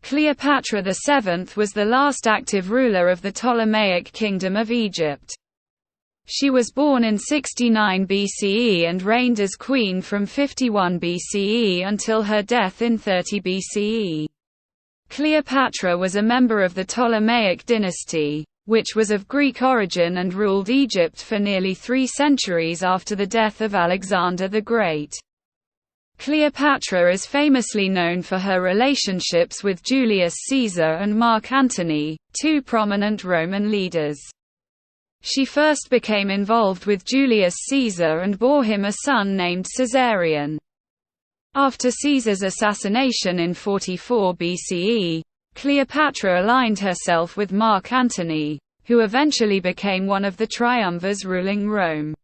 Cleopatra VII was the last active ruler of the Ptolemaic Kingdom of Egypt. She was born in 69 BCE and reigned as queen from 51 BCE until her death in 30 BCE. Cleopatra was a member of the Ptolemaic dynasty, which was of Greek origin and ruled Egypt for nearly 3 centuries after the death of Alexander the Great. Cleopatra is famously known for her relationships with Julius Caesar and Mark Antony, 2 prominent Roman leaders. She first became involved with Julius Caesar and bore him a son named Caesarion. After Caesar's assassination in 44 BCE, Cleopatra aligned herself with Mark Antony, who eventually became one of the triumvirs ruling Rome.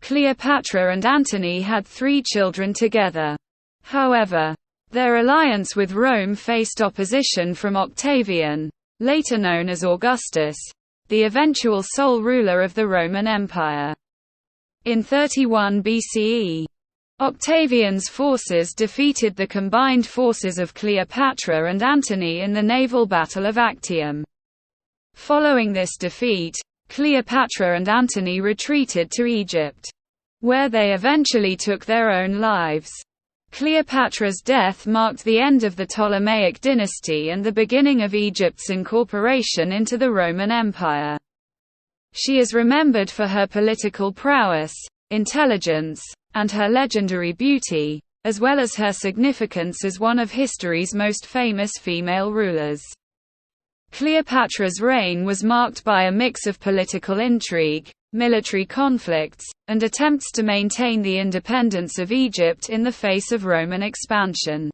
Cleopatra and Antony had 3 children together. However, their alliance with Rome faced opposition from Octavian, later known as Augustus, the eventual sole ruler of the Roman Empire. In 31 BCE, Octavian's forces defeated the combined forces of Cleopatra and Antony in the naval battle of Actium. Following this defeat, Cleopatra and Antony retreated to Egypt, where they eventually took their own lives. Cleopatra's death marked the end of the Ptolemaic dynasty and the beginning of Egypt's incorporation into the Roman Empire. She is remembered for her political prowess, intelligence, and her legendary beauty, as well as her significance as one of history's most famous female rulers. Cleopatra's reign was marked by a mix of political intrigue, military conflicts, and attempts to maintain the independence of Egypt in the face of Roman expansion.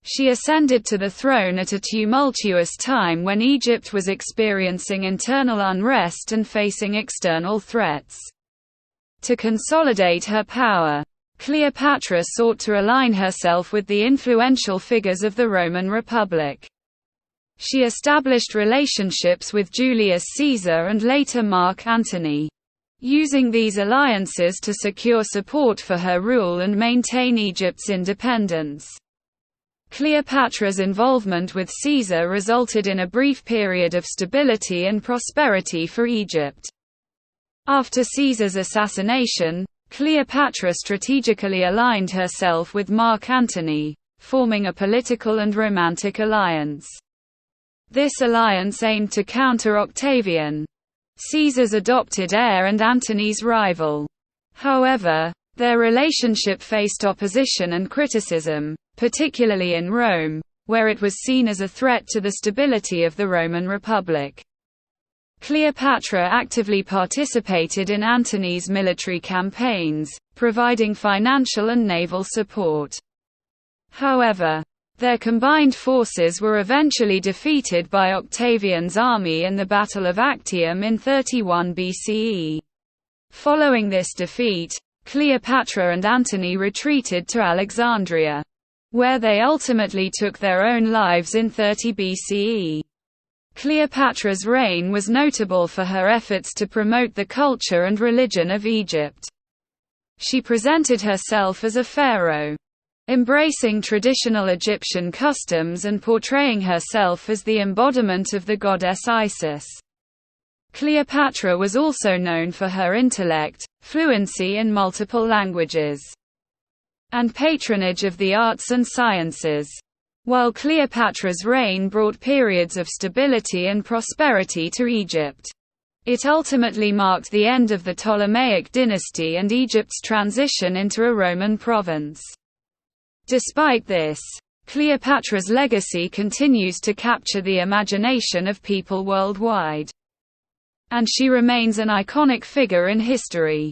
She ascended to the throne at a tumultuous time when Egypt was experiencing internal unrest and facing external threats. To consolidate her power, Cleopatra sought to align herself with the influential figures of the Roman Republic. She established relationships with Julius Caesar and later Mark Antony, using these alliances to secure support for her rule and maintain Egypt's independence. Cleopatra's involvement with Caesar resulted in a brief period of stability and prosperity for Egypt. After Caesar's assassination, Cleopatra strategically aligned herself with Mark Antony, forming a political and romantic alliance. This alliance aimed to counter Octavian, Caesar's adopted heir and Antony's rival. However, their relationship faced opposition and criticism, particularly in Rome, where it was seen as a threat to the stability of the Roman Republic. Cleopatra actively participated in Antony's military campaigns, providing financial and naval support. However, their combined forces were eventually defeated by Octavian's army in the Battle of Actium in 31 BCE. Following this defeat, Cleopatra and Antony retreated to Alexandria, where they ultimately took their own lives in 30 BCE. Cleopatra's reign was notable for her efforts to promote the culture and religion of Egypt. She presented herself as a pharaoh, embracing traditional Egyptian customs and portraying herself as the embodiment of the goddess Isis. Cleopatra was also known for her intellect, fluency in multiple languages, and patronage of the arts and sciences. While Cleopatra's reign brought periods of stability and prosperity to Egypt, it ultimately marked the end of the Ptolemaic dynasty and Egypt's transition into a Roman province. Despite this, Cleopatra's legacy continues to capture the imagination of people worldwide, and she remains an iconic figure in history.